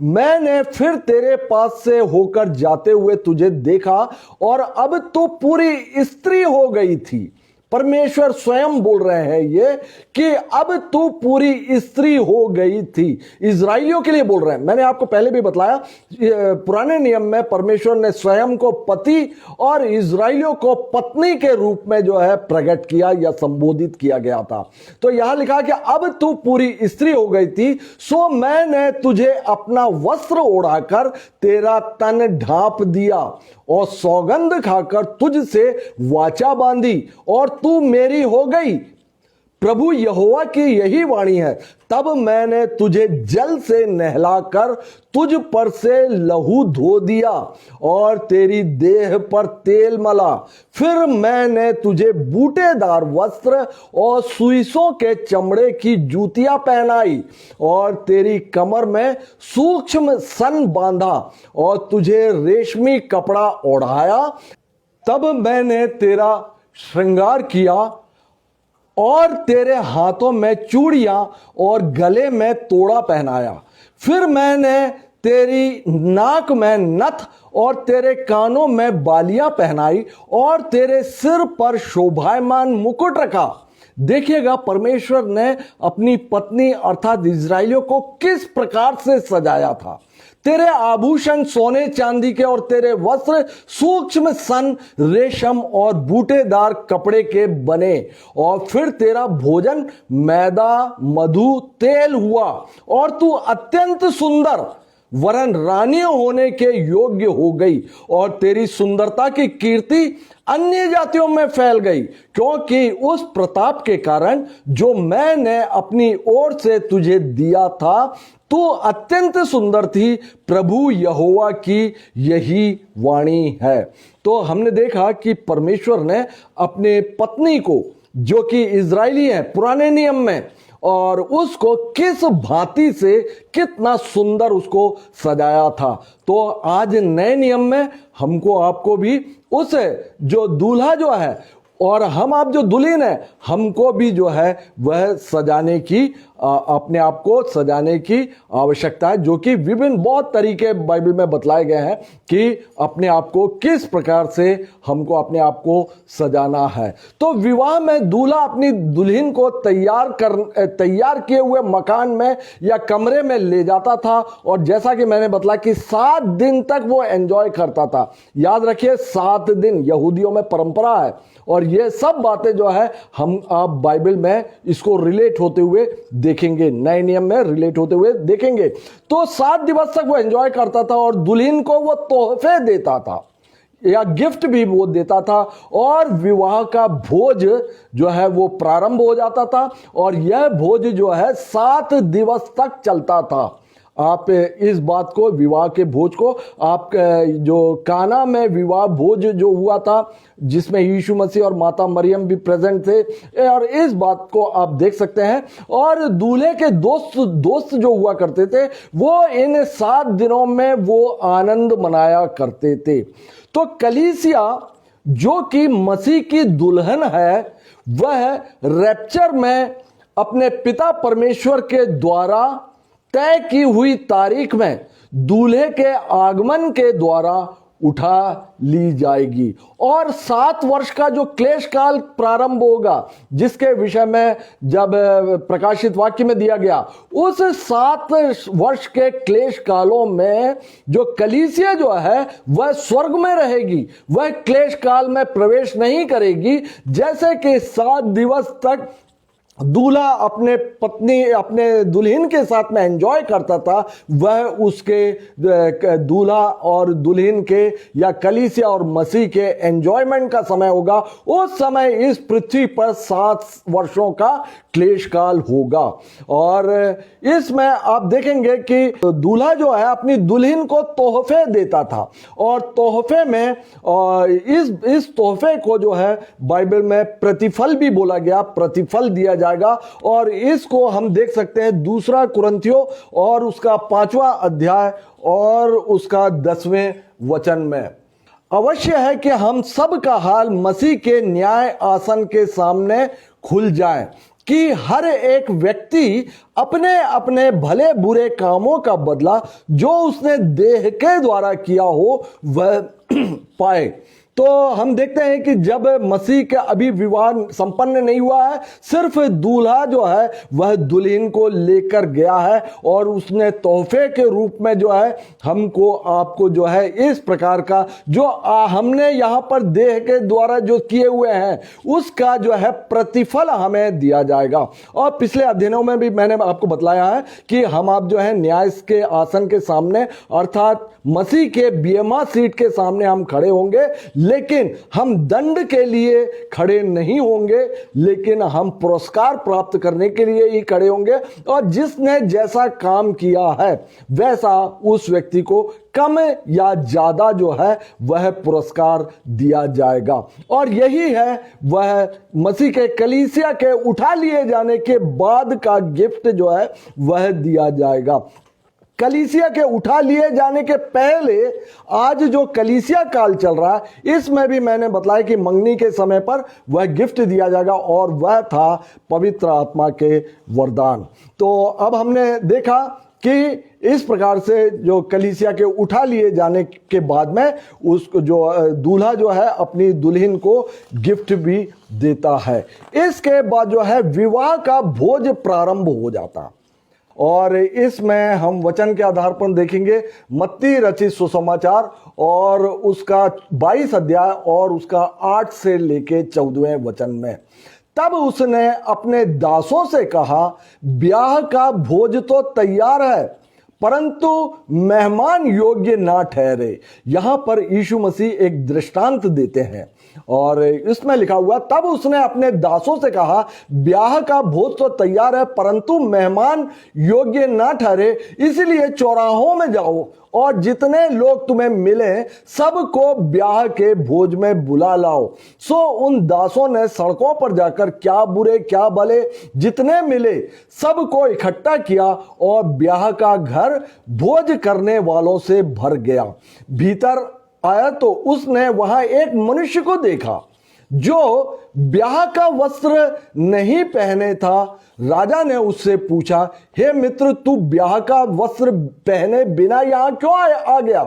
मैंने फिर तेरे पास से होकर जाते हुए तुझे देखा और अब तू पूरी स्त्री हो गई थी। परमेश्वर स्वयं बोल रहे हैं ये कि अब तू पूरी स्त्री हो गई थी। इजराइलियों के लिए बोल रहे हैं। मैंने आपको पहले भी बताया, पुराने नियम में परमेश्वर ने स्वयं को पति और इजराइलियों को पत्नी के रूप में जो है प्रकट किया या संबोधित किया गया था। तो यहां लिखा कि अब तू पूरी स्त्री हो गई थी, सो मैंने तुझे अपना वस्त्र ओढ़ाकर तेरा तन ढांप दिया और सौगंध खाकर तुझसे वाचा बांधी और तू मेरी हो गई। प्रभु यहोवा की यही वाणी है, तब मैंने तुझे जल से नहलाकर तुझ पर से लहू धो दिया और तेरी देह पर तेल मला। फिर मैंने तुझे बूटेदार वस्त्र और सुइसों के चमड़े की जूतियां पहनाई और तेरी कमर में सूक्ष्म सन बांधा और तुझे रेशमी कपड़ा ओढ़ाया। तब मैंने तेरा श्रृंगार किया और तेरे हाथों में चूड़ियां और गले में तोड़ा पहनाया। फिर मैंने तेरी नाक में नथ और तेरे कानों में बालियां पहनाई और तेरे सिर पर शोभायमान मुकुट रखा। देखिएगा परमेश्वर ने अपनी पत्नी अर्थात इजराइलियों को किस प्रकार से सजाया था। तेरे आभूषण सोने चांदी के और तेरे वस्त्र सूक्ष्म सन रेशम और बूटेदार कपड़े के बने। और फिर तेरा भोजन मैदा मधु तेल हुआ और तू अत्यंत सुंदर वरन रानी होने के योग्य हो गई और तेरी सुंदरता की कीर्ति अन्य जातियों में फैल गई, क्योंकि उस प्रताप के कारण जो मैंने अपनी ओर से तुझे दिया था। तू अत्यंत सुंदर थी, प्रभु यहोवा की यही वाणी है। तो हमने देखा कि परमेश्वर ने अपने पत्नी को, जो कि इजरायली है पुराने नियम में, और उसको किस भांति से कितना सुंदर उसको सजाया था। तो आज नए नियम में हमको आपको भी उस जो दूल्हा जो है और हम आप जो दुल्हन है, हमको भी जो है वह सजाने की अपने आप को सजाने की आवश्यकता है, जो कि विभिन्न बहुत तरीके बाइबल में बतलाए गए हैं कि अपने आप को किस प्रकार से हमको अपने आप को सजाना है। तो विवाह में दूल्हा अपनी दुल्हन को तैयार किए हुए मकान में या कमरे में ले जाता था और जैसा कि मैंने बतलाया कि 7 दिन तक वो एंजॉय करता था। याद रखिए 7 दिन यहूदियों में परंपरा है और ये सब बातें जो है हम आप बाइबल में इसको रिलेट होते हुए देखेंगे, नए नियम में रिलेट होते हुए देखेंगे। तो 7 दिवस तक वो एंजॉय करता था और दुल्हन को वो तोहफे देता था या गिफ्ट भी वो देता था और विवाह का भोज जो है वो प्रारंभ हो जाता था और यह भोज जो है 7 दिवस तक चलता था। आप इस बात को, विवाह के भोज को, आप जो काना में विवाह भोज जो हुआ था जिसमें यीशु मसीह और माता मरियम भी प्रेजेंट थे, और इस बात को आप देख सकते हैं। और दूल्हे के दोस्त जो हुआ करते थे वो इन 7 दिनों में वो आनंद मनाया करते थे। तो कलीसिया जो कि मसीह की दुल्हन है, वह रैप्चर में अपने पिता परमेश्वर के द्वारा तय की हुई तारीख में दूल्हे के आगमन के द्वारा उठा ली जाएगी और 7 वर्ष का जो क्लेश काल प्रारंभ होगा, जिसके विषय में जब प्रकाशित वाक्य में दिया गया, उस 7 वर्ष के क्लेश कालों में जो कलीसिया जो है वह स्वर्ग में रहेगी, वह क्लेश काल में प्रवेश नहीं करेगी। जैसे कि 7 दिवस तक दूल्हा अपने दुल्हन के साथ में एंजॉय करता था, वह उसके दूल्हा और दुल्हन के या कलीसिया और मसीह के एंजॉयमेंट का समय होगा। उस समय इस पृथ्वी पर 7 वर्षों का क्लेश काल होगा। और इसमें आप देखेंगे कि दूल्हा जो है अपनी दुल्हन को तोहफे देता था, और तोहफे में इस तोहफे को जो है बाइबल में प्रतिफल भी बोला गया, प्रतिफल दिया जाएगा। और इसको हम देख सकते हैं दूसरा कुरिन्थियों और उसका 5वां अध्याय और उसका 10वें वचन में। अवश्य है कि हम सब का हाल मसीह के न्याय आसन के सामने खुल जाए, कि हर एक व्यक्ति अपने अपने भले बुरे कामों का बदला जो उसने देह के द्वारा किया हो वह पाए। तो हम देखते हैं कि जब मसीह का अभी विवाह संपन्न नहीं हुआ है, सिर्फ दूल्हा जो है वह दुल्हन को लेकर गया है, और उसने तोहफे के रूप में जो है हमको आपको जो है इस प्रकार का जो हमने यहाँ पर देह के द्वारा जो किए हुए हैं उसका जो है प्रतिफल हमें दिया जाएगा। और पिछले अध्ययनों में भी मैंने आपको बतलाया है कि हम आप जो है न्याय के आसन के सामने अर्थात मसीह के बियमा सीट के सामने हम खड़े होंगे, लेकिन हम दंड के लिए खड़े नहीं होंगे, लेकिन हम पुरस्कार प्राप्त करने के लिए ही खड़े होंगे। और जिसने जैसा काम किया है वैसा उस व्यक्ति को कम या ज्यादा जो है वह पुरस्कार दिया जाएगा। और यही है वह मसीह के कलीसिया के उठा लिए जाने के बाद का गिफ्ट जो है वह दिया जाएगा। कलीसिया के उठा लिए जाने के पहले आज जो कलीसिया काल चल रहा है इसमें भी मैंने बताया कि मंगनी के समय पर वह गिफ्ट दिया जाएगा, और वह था पवित्र आत्मा के वरदान। तो अब हमने देखा कि इस प्रकार से जो कलीसिया के उठा लिए जाने के बाद में उसको जो दूल्हा जो है अपनी दुल्हन को गिफ्ट भी देता है। इसके बाद जो है विवाह का भोज प्रारंभ हो जाता, और इसमें हम वचन के आधार पर देखेंगे मत्ती रचित सुसमाचार और उसका 22 अध्याय और उसका 8 से लेके 14वें वचन में। तब उसने अपने दासों से कहा, ब्याह का भोज तो तैयार है परंतु मेहमान योग्य ना ठहरे। यहां पर यीशु मसीह एक दृष्टांत देते हैं, और इसमें लिखा हुआ, तब उसने अपने दासों से कहा, ब्याह का भोज तो तैयार है परंतु मेहमान योग्य ना ठहरे, इसलिए चौराहों में जाओ और जितने लोग तुम्हें मिले सबको ब्याह के भोज में बुला लाओ। सो उन दासों ने सड़कों पर जाकर क्या बुरे क्या भले जितने मिले सबको इकट्ठा किया, और ब्याह का घर भोज करने वालों से भर गया। भीतर आया तो उसने वहां एक मनुष्य को देखा जो ब्याह का वस्त्र नहीं पहने था। राजा ने उससे पूछा, हे मित्र, तू ब्याह का वस्त्र पहने बिना यहां क्यों आ गया?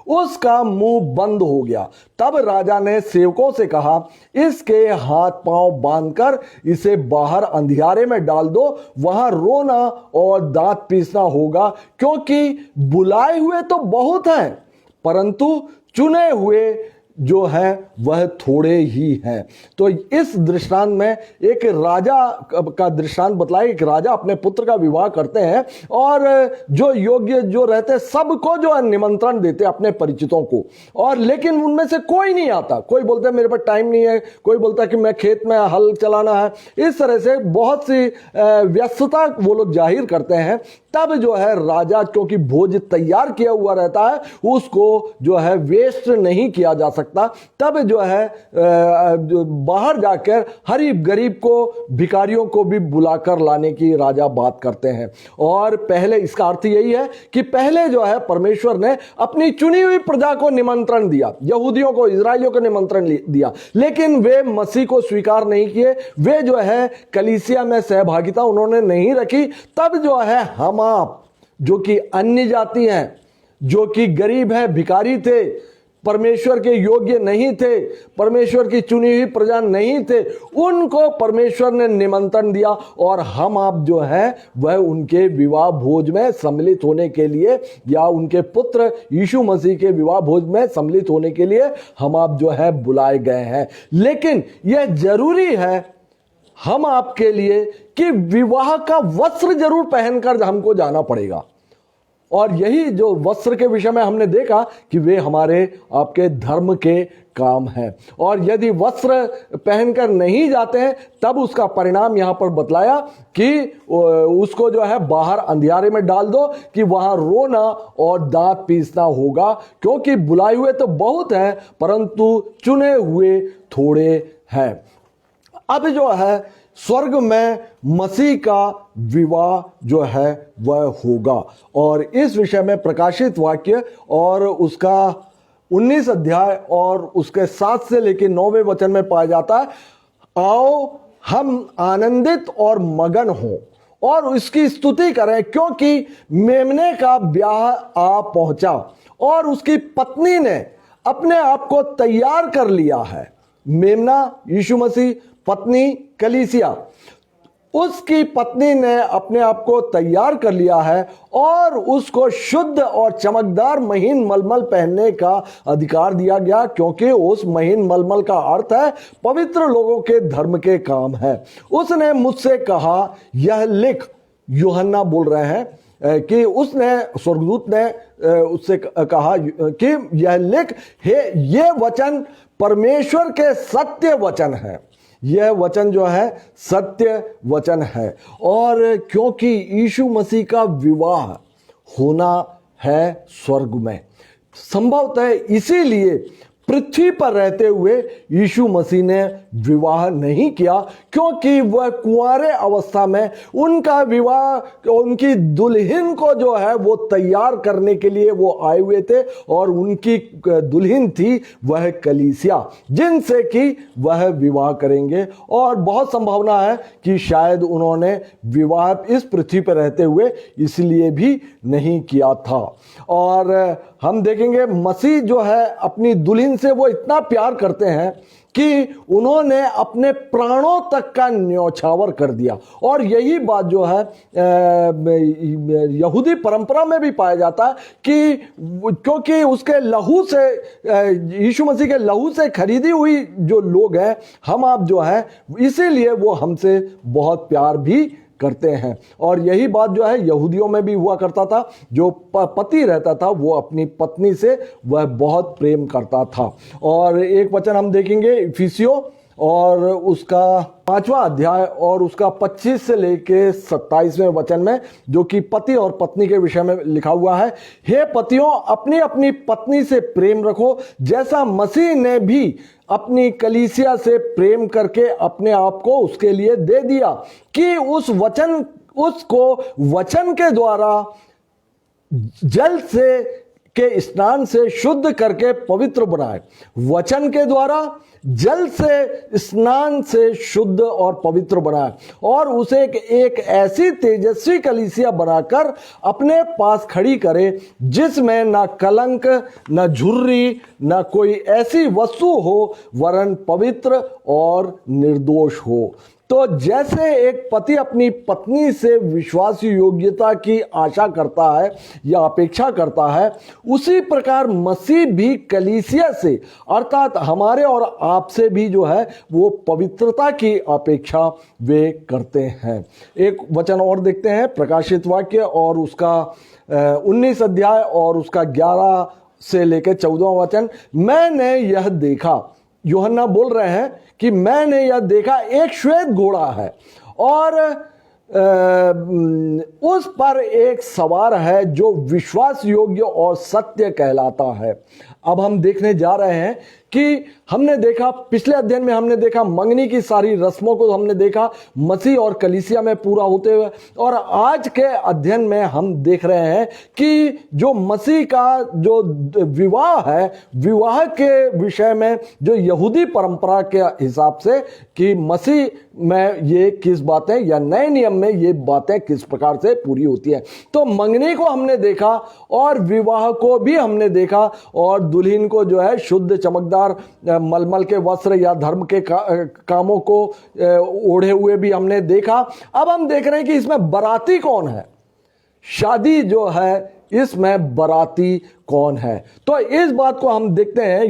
उसका मुंह बंद हो गया। तब राजा ने सेवकों से कहा, इसके हाथ पांव बांधकर इसे बाहर अंधियारे में डाल दो, वहां रोना और दांत पीसना होगा, क्योंकि बुलाए हुए तो बहुत हैं परंतु चुने हुए जो है वह थोड़े ही हैं। तो इस दृष्टांत में एक राजा का दृष्टांत बतलाया। एक राजा अपने पुत्र का विवाह करते हैं, और जो योग्य जो रहते हैं सबको जो है निमंत्रण देते हैं अपने परिचितों को, और लेकिन उनमें से कोई नहीं आता। कोई बोलता है मेरे पास टाइम नहीं है, कोई बोलता है कि मैं खेत में हल चलाना है। इस तरह से बहुत सी व्यस्तता वो लोग जाहिर करते हैं। तब जो है राजा, क्योंकि भोज तैयार किया हुआ रहता है, उसको जो है वेस्ट नहीं किया जा सकता, तब जो है बाहर जाकर गरीब गरीब को, भिखारियों को भी बुलाकर लाने की राजा बात करते हैं। और पहले इसका अर्थ यही है कि पहले जो है परमेश्वर ने अपनी चुनी हुई प्रजा को निमंत्रण दिया, यहूदियों को, इजराइलियों को निमंत्रण दिया, लेकिन वे मसीह को स्वीकार नहीं किए। वे जो है कलीसिया में सहभागिता उन्होंने नहीं रखी। तब जो है हम आप जो कि अन्य जाति हैं, जो कि गरीब हैं, भिखारी थे, परमेश्वर के योग्य नहीं थे, परमेश्वर की चुनी हुई प्रजा नहीं थे, उनको परमेश्वर ने निमंत्रण दिया, और हम आप जो है वह उनके विवाह भोज में सम्मिलित होने के लिए, या उनके पुत्र यीशु मसीह के विवाह भोज में सम्मिलित होने के लिए हम आप जो है बुलाए गए हैं। लेकिन यह जरूरी है हम आपके लिए कि विवाह का वस्त्र जरूर पहनकर हमको जाना पड़ेगा। और यही जो वस्त्र के विषय में हमने देखा कि वे हमारे आपके धर्म के काम है। और यदि वस्त्र पहनकर नहीं जाते हैं तब उसका परिणाम यहां पर बतलाया कि उसको जो है बाहर अंधियारे में डाल दो कि वहां रोना और दांत पीसना होगा, क्योंकि बुलाए हुए तो बहुत हैं परंतु चुने हुए थोड़े हैं। अब जो है स्वर्ग में मसीह का विवाह जो है वह होगा, और इस विषय में प्रकाशित वाक्य और उसका 19 अध्याय और उसके 7 से लेकर 9वें वचन में पाया जाता है, आओ हम आनंदित और मगन हों और उसकी स्तुति करें, क्योंकि मेमने का ब्याह आ पहुंचा और उसकी पत्नी ने अपने आप को तैयार कर लिया है। मेमना यीशु मसीह, पत्नी कलीसिया, उसकी पत्नी ने अपने आप को तैयार कर लिया है और उसको शुद्ध और चमकदार महीन मलमल पहनने का अधिकार दिया गया, क्योंकि उस महीन मलमल का अर्थ है पवित्र लोगों के धर्म के काम है। उसने मुझसे कहा, यह लिख, यूहन्ना बोल रहे हैं कि उसने, स्वर्गदूत ने उससे कहा कि यह लिख, हे ये वचन परमेश्वर के सत्य वचन है। यह वचन जो है सत्य वचन है, और क्योंकि यीशु मसीह का विवाह होना है स्वर्ग में, संभवतः इसीलिए पृथ्वी पर रहते हुए यीशु मसीह ने विवाह नहीं किया, क्योंकि वह कुंवारे अवस्था में उनका विवाह, उनकी दुल्हन को जो है वो तैयार करने के लिए वो आए हुए थे, और उनकी दुल्हन थी वह कलीसिया, जिनसे कि वह विवाह करेंगे। और बहुत संभावना है कि शायद उन्होंने विवाह इस पृथ्वी पर रहते हुए इसलिए भी नहीं किया था। और हम देखेंगे मसीह जो है अपनी दुल्हन से वो इतना प्यार करते हैं कि उन्होंने अपने प्राणों तक का न्यौछावर कर दिया। और यही बात जो है यहूदी परंपरा में भी पाया जाता है कि क्योंकि उसके लहू से, यीशु मसीह के लहू से खरीदी हुई जो लोग हैं हम आप जो है, इसीलिए वो हमसे बहुत प्यार भी करते हैं। और यही बात जो है यहूदियों में भी हुआ करता था, जो पति रहता था वो अपनी पत्नी से वह बहुत प्रेम करता था। और एक वचन हम देखेंगे इफिसियों और उसका 5वां अध्याय और उसका 25 से लेके 27वें वचन में, जो कि पति और पत्नी के विषय में लिखा हुआ है। हे पतियों, अपनी अपनी पत्नी से प्रेम रखो, जैसा मसीह ने भी अपनी कलीसिया से प्रेम करके अपने आप को उसके लिए दे दिया, कि उसको वचन के द्वारा जल से के स्नान से शुद्ध करके पवित्र बनाए। वचन के द्वारा जल से स्नान से शुद्ध और पवित्र बनाए, और उसे एक ऐसी तेजस्वी कलीसिया बनाकर अपने पास खड़ी करे, जिसमें ना कलंक, ना झुर्री, ना कोई ऐसी वस्तु हो, वरन पवित्र और निर्दोष हो। तो जैसे एक पति अपनी पत्नी से विश्वास योग्यता की आशा करता है या अपेक्षा करता है, उसी प्रकार मसीह भी कलीसिया से, अर्थात हमारे और आपसे भी जो है वो पवित्रता की अपेक्षा वे करते हैं। एक वचन और देखते हैं, प्रकाशित वाक्य और उसका 19 अध्याय और उसका 11 से लेकर 14वां वचन। मैंने यह देखा, यूहन्ना बोल रहे हैं कि मैंने यह देखा, एक श्वेत घोड़ा है और उस पर एक सवार है जो विश्वास योग्य और सत्य कहलाता है। अब हम देखने जा रहे हैं कि हमने देखा, पिछले अध्ययन में हमने देखा मंगनी की सारी रस्मों को हमने देखा मसीह और कलीसिया में पूरा होते हुए, और आज के अध्ययन में हम देख रहे हैं कि जो मसीह का जो विवाह है, विवाह के विषय में जो यहूदी परंपरा के हिसाब से कि मसीह में ये किस बातें या नए नियम में ये बातें किस प्रकार से पूरी होती है। तो मंगनी को हमने देखा और विवाह को भी हमने देखा, और दुल्हन को जो है शुद्ध चमकदार मलमल के वस्त्र या धर्म के कामों को ओढ़े हुए भी हमने देखा। अब हम देख रहे हैं कि इसमें बराती कौन है। शादी जो है इसमें बराती कौन है। तो इस बात को हम देखते हैं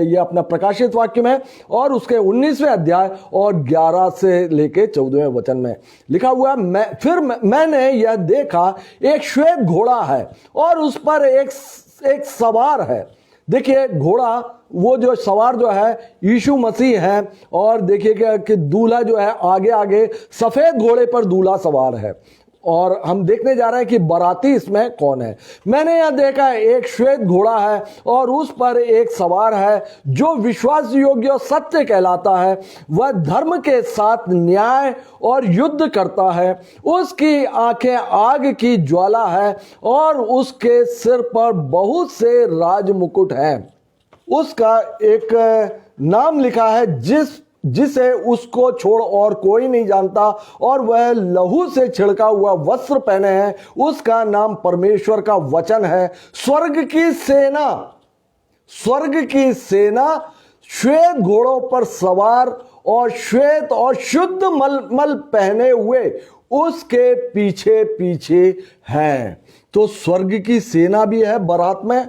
ये अपना प्रकाशित वाक्य में और उसके 19वें अध्याय और 11 से लेके 14वें वचन में लिखा हुआ है। मैंने यह देखा, एक श्वेत घोड़ा है और उस पर एक सवार है। देखिए घोड़ा, वो जो सवार जो है यीशु मसीह है, और देखिए कि दूल्हा जो है आगे आगे सफेद घोड़े पर दूल्हा सवार है। और हम देखने जा रहे हैं कि बाराती इसमें कौन है। मैंने यह देखा, एक श्वेत घोड़ा है और उस पर एक सवार है जो विश्वास योग्य और सत्य कहलाता है। वह धर्म के साथ न्याय और युद्ध करता है। उसकी आंखें आग की ज्वाला है और उसके सिर पर बहुत से राज मुकुट हैं। उसका एक नाम लिखा है जिसे उसको छोड़ और कोई नहीं जानता, और वह लहू से छिड़का हुआ वस्त्र पहने हैं। उसका नाम परमेश्वर का वचन है। स्वर्ग की सेना श्वेत घोड़ों पर सवार और श्वेत और शुद्ध मलमल पहने हुए उसके पीछे पीछे है। तो स्वर्ग की सेना भी है बारात में,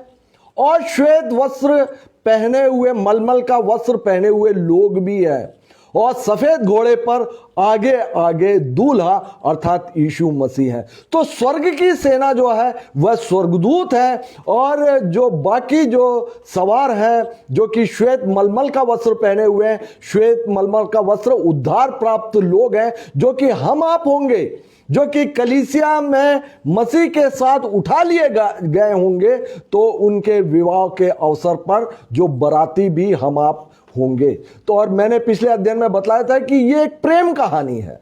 और श्वेत वस्त्र पहने हुए, मलमल का वस्त्र पहने हुए लोग भी है, और सफेद घोड़े पर आगे आगे दूल्हा अर्थात यीशु मसीह है। तो स्वर्ग की सेना जो है वह स्वर्गदूत है, और जो बाकी जो सवार है जो कि श्वेत मलमल का वस्त्र पहने हुए हैं, श्वेत मलमल का वस्त्र उद्धार प्राप्त लोग हैं, जो कि हम आप होंगे, जो कि कलीसिया में मसीह के साथ उठा लिए गए होंगे। तो उनके विवाह के अवसर पर जो बराती भी हम आप होंगे। तो और मैंने पिछले अध्ययन में बताया था कि ये एक प्रेम कहानी है।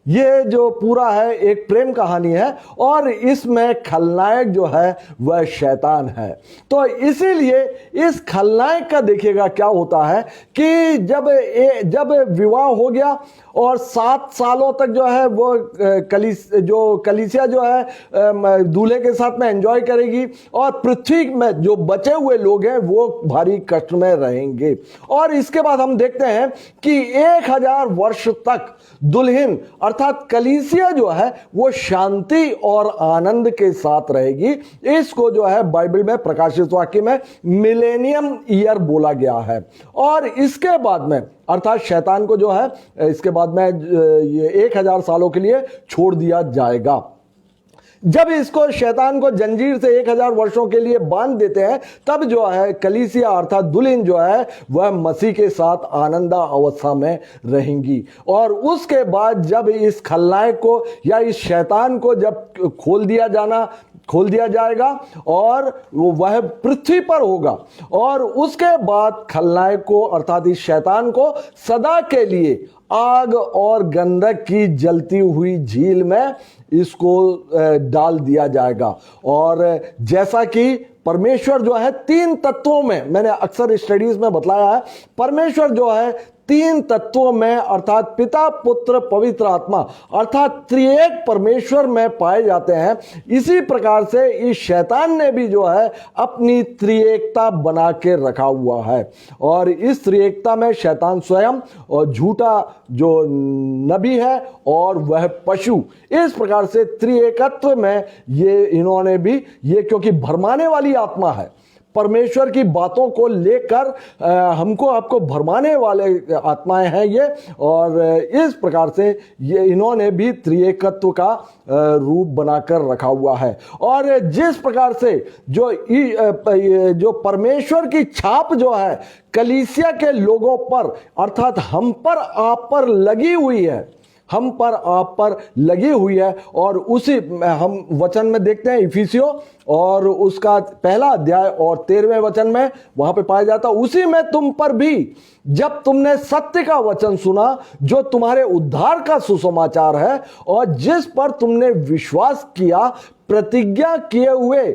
ये जो पूरा है एक प्रेम कहानी है, और इसमें खलनायक जो है वह शैतान है। तो इसीलिए इस खलनायक का देखिएगा क्या होता है कि जब विवाह हो गया और 7 सालों तक जो है वो कलीसिया जो है दूल्हे के साथ में एंजॉय करेगी, और पृथ्वी में जो बचे हुए लोग हैं वो भारी कष्ट में रहेंगे। और इसके बाद हम देखते हैं कि 1000 वर्ष तक दुल्हन अर्थात कलीसिया जो है वो शांति और आनंद के साथ रहेगी। इसको जो है बाइबल में प्रकाशित वाक्य में मिलेनियम ईयर बोला गया है। और इसके बाद में अर्थात शैतान को जो है इसके बाद में ये 1000 सालों के लिए छोड़ दिया जाएगा। जब इसको शैतान को जंजीर से 1000 वर्षों के लिए बांध देते हैं, तब जो है कलीसिया अर्थात दुल्हन जो है वह मसीह के साथ आनंदा अवस्था में रहेंगी। और उसके बाद जब इस खलनायक को या इस शैतान को जब खोल दिया जाएगा और वह पृथ्वी पर होगा, और उसके बाद खलनायक को अर्थात इस शैतान को सदा के लिए आग और गंधक की जलती हुई झील में इसको डाल दिया जाएगा। और जैसा कि परमेश्वर जो है 3 तत्वों में, मैंने अक्सर स्टडीज में बतलाया है, परमेश्वर जो है 3 तत्वों में अर्थात पिता पुत्र पवित्र आत्मा अर्थात त्रिएक परमेश्वर में पाए जाते हैं। इसी प्रकार से इस शैतान ने भी जो है अपनी त्रिएकता बना के रखा हुआ है, और इस त्रिएकता में शैतान स्वयं और झूठा जो नबी है और वह पशु, इस प्रकार से त्रिएकत्व में इन्होंने भी क्योंकि भरमाने वाली आत्मा है, परमेश्वर की बातों को लेकर हमको आपको भरमाने वाले आत्माएं हैं ये, और इस प्रकार से इन्होंने भी त्रिएकत्व का रूप बनाकर रखा हुआ है। और जिस प्रकार से जो परमेश्वर की छाप जो है कलीसिया के लोगों पर अर्थात हम पर आप पर लगी हुई है, हम पर आप पर लगी हुई है, और उसी हम वचन में देखते हैं इफिसियों और उसका 1 अध्याय और 13वें वचन में वहां पे पाया जाता, उसी में तुम पर भी जब तुमने सत्य का वचन सुना जो तुम्हारे उद्धार का सुसमाचार है, और जिस पर तुमने विश्वास किया, प्रतिज्ञा किए हुए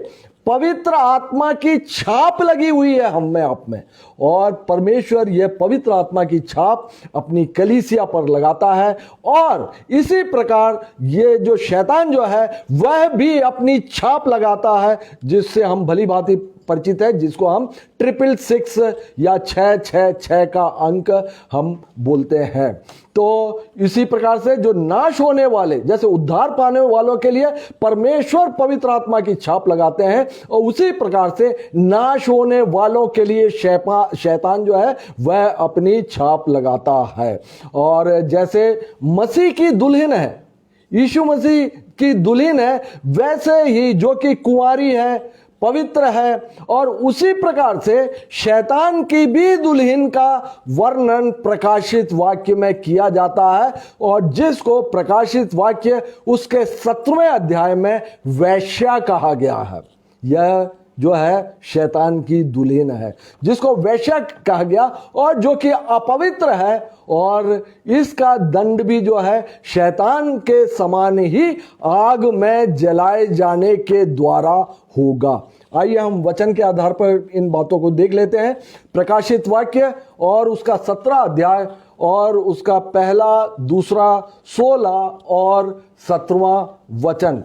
पवित्र आत्मा की छाप लगी हुई है हम में आप में। और परमेश्वर यह पवित्र आत्मा की छाप अपनी कलीसिया पर लगाता है, और इसी प्रकार ये जो शैतान जो है वह भी अपनी छाप लगाता है, जिससे हम भली भांति परिचित है, जिसको हम 666 या 666 का अंक हम बोलते हैं। तो इसी प्रकार से जो नाश होने वाले, जैसे उद्धार पाने वालों के लिए परमेश्वर पवित्र आत्मा की छाप लगाते हैं, और उसी प्रकार से नाश होने वालों के लिए शैतान जो है वह अपनी छाप लगाता है। और जैसे मसीह की दुल्हन है, यीशु मसीह की दुल्हन है, वैसे ही जो कि कुंवारी है, पवित्र है, और उसी प्रकार से शैतान की भी दुल्हन का वर्णन प्रकाशित वाक्य में किया जाता है, और जिसको प्रकाशित वाक्य उसके 17वें अध्याय में वेश्या कहा गया है। यह जो है शैतान की दुल्हन है, जिसको वेश्या कहा गया, और जो कि अपवित्र है, और इसका दंड भी जो है शैतान के समान ही आग में जलाए जाने के द्वारा होगा। आइए हम वचन के आधार पर इन बातों को देख लेते हैं। प्रकाशित वाक्य और उसका 17 अध्याय और उसका 1, 2, 16 और 17वां वचन।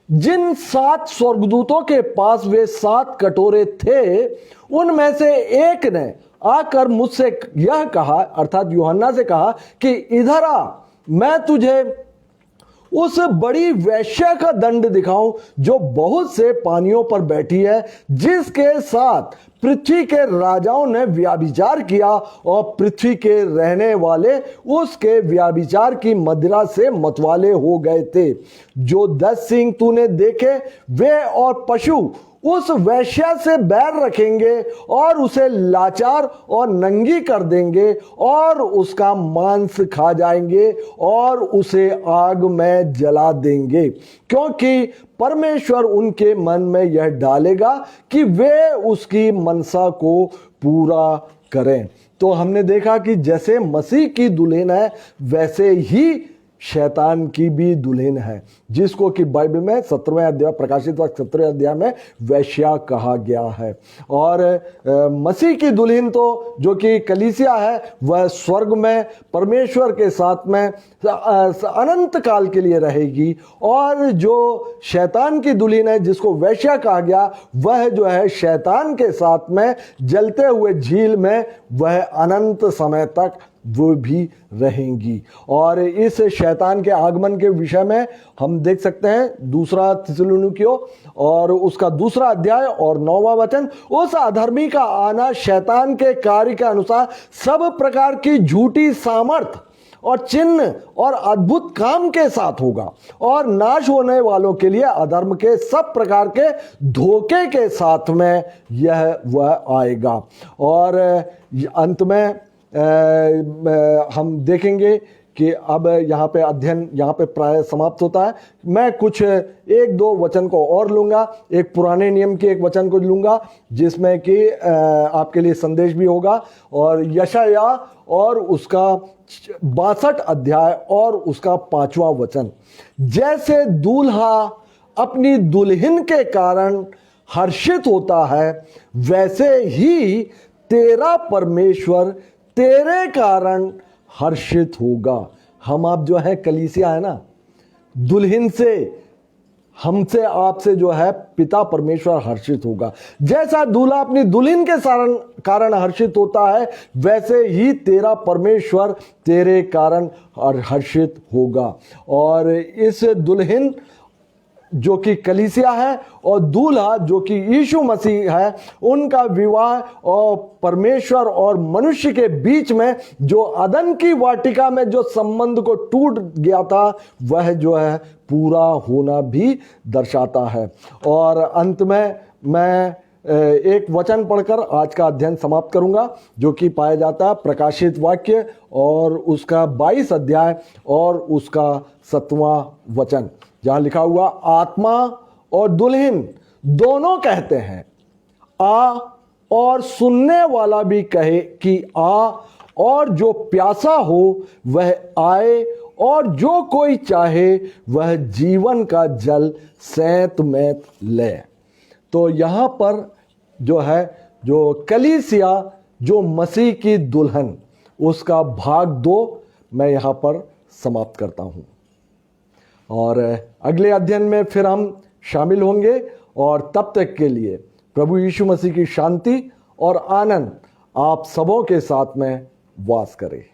जिन 7 स्वर्गदूतों के पास वे 7 कटोरे थे, उनमें से एक ने आकर मुझसे यह कहा, अर्थात यूहन्ना से कहा कि इधर आ, मैं तुझे उस बड़ी वेश्या का दंड दिखाऊं जो बहुत से पानियों पर बैठी है, जिसके साथ पृथ्वी के राजाओं ने व्याभिचार किया, और पृथ्वी के रहने वाले उसके व्याभिचार की मदिरा से मतवाले हो गए थे। जो 10 सींग तूने देखे, वे और पशु उस वेश्या से बैर रखेंगे और उसे लाचार और नंगी कर देंगे, और उसका मांस खा जाएंगे और उसे आग में जला देंगे, क्योंकि परमेश्वर उनके मन में यह डालेगा कि वे उसकी मनसा को पूरा करें। तो हमने देखा कि जैसे मसीह की दुल्हन है, वैसे ही शैतान की भी दुल्हन है, जिसको कि बाइबल में 17वें अध्याय, प्रकाशित वाक्य 17वें अध्याय में वेश्या कहा गया है। और मसीह की दुल्हन तो जो कि कलीसिया है, वह स्वर्ग में परमेश्वर के साथ में अनंत काल के लिए रहेगी, और जो शैतान की दुल्हन है, जिसको वेश्या कहा गया, वह जो है शैतान के साथ में जलते हुए झील में वह अनंत समय तक वो भी रहेंगी। और इस शैतान के आगमन के विषय में हम देख सकते हैं 2 थिस्सलुनीकियों और उसका 2 अध्याय और 9वां वचन। उस अधर्मी का आना शैतान के कार्य के अनुसार सब प्रकार की झूठी सामर्थ और चिन्ह और अद्भुत काम के साथ होगा, और नाश होने वालों के लिए अधर्म के सब प्रकार के धोखे के साथ में यह वह आएगा। और अंत में हम देखेंगे कि अब यहाँ पे अध्ययन यहाँ पे प्राय समाप्त होता है। मैं कुछ 1-2 वचन को और लूँगा, एक पुराने नियम के एक वचन को लूँगा जिसमें कि आपके लिए संदेश भी होगा, और यशाया और उसका 62 अध्याय और उसका 5वां वचन। जैसे दूल्हा अपनी दुल्हन के कारण हर्षित होता है, वैसे ही तेरा परमेश्वर तेरे कारण हर्षित होगा। हम आप जो है कलीसिया है ना, दुल्हन से, हमसे, आपसे जो है पिता परमेश्वर हर्षित होगा। जैसा दूल्हा अपनी दुल्हन के कारण हर्षित होता है, वैसे ही तेरा परमेश्वर तेरे कारण हर्षित होगा। और इस दुल्हन जो कि कलीसिया है और दूल्हा जो कि यीशु मसीह है, उनका विवाह और परमेश्वर और मनुष्य के बीच में जो अदन की वाटिका में जो संबंध को टूट गया था, वह जो है पूरा होना भी दर्शाता है। और अंत में मैं एक वचन पढ़कर आज का अध्ययन समाप्त करूंगा, जो कि पाया जाता है प्रकाशित वाक्य और उसका 22 अध्याय और उसका 7वां वचन, जहां लिखा हुआ, आत्मा और दुल्हन दोनों कहते हैं आ, और सुनने वाला भी कहे कि आ, और जो प्यासा हो वह आए, और जो कोई चाहे वह जीवन का जल सैंत मैत ले। तो यहां पर जो है, जो कलीसिया, जो मसीह की दुल्हन, उसका भाग 2 मैं यहां पर समाप्त करता हूं। और अगले अध्ययन में फिर हम शामिल होंगे, और तब तक के लिए प्रभु यीशु मसीह की शांति और आनंद आप सबों के साथ में वास करे।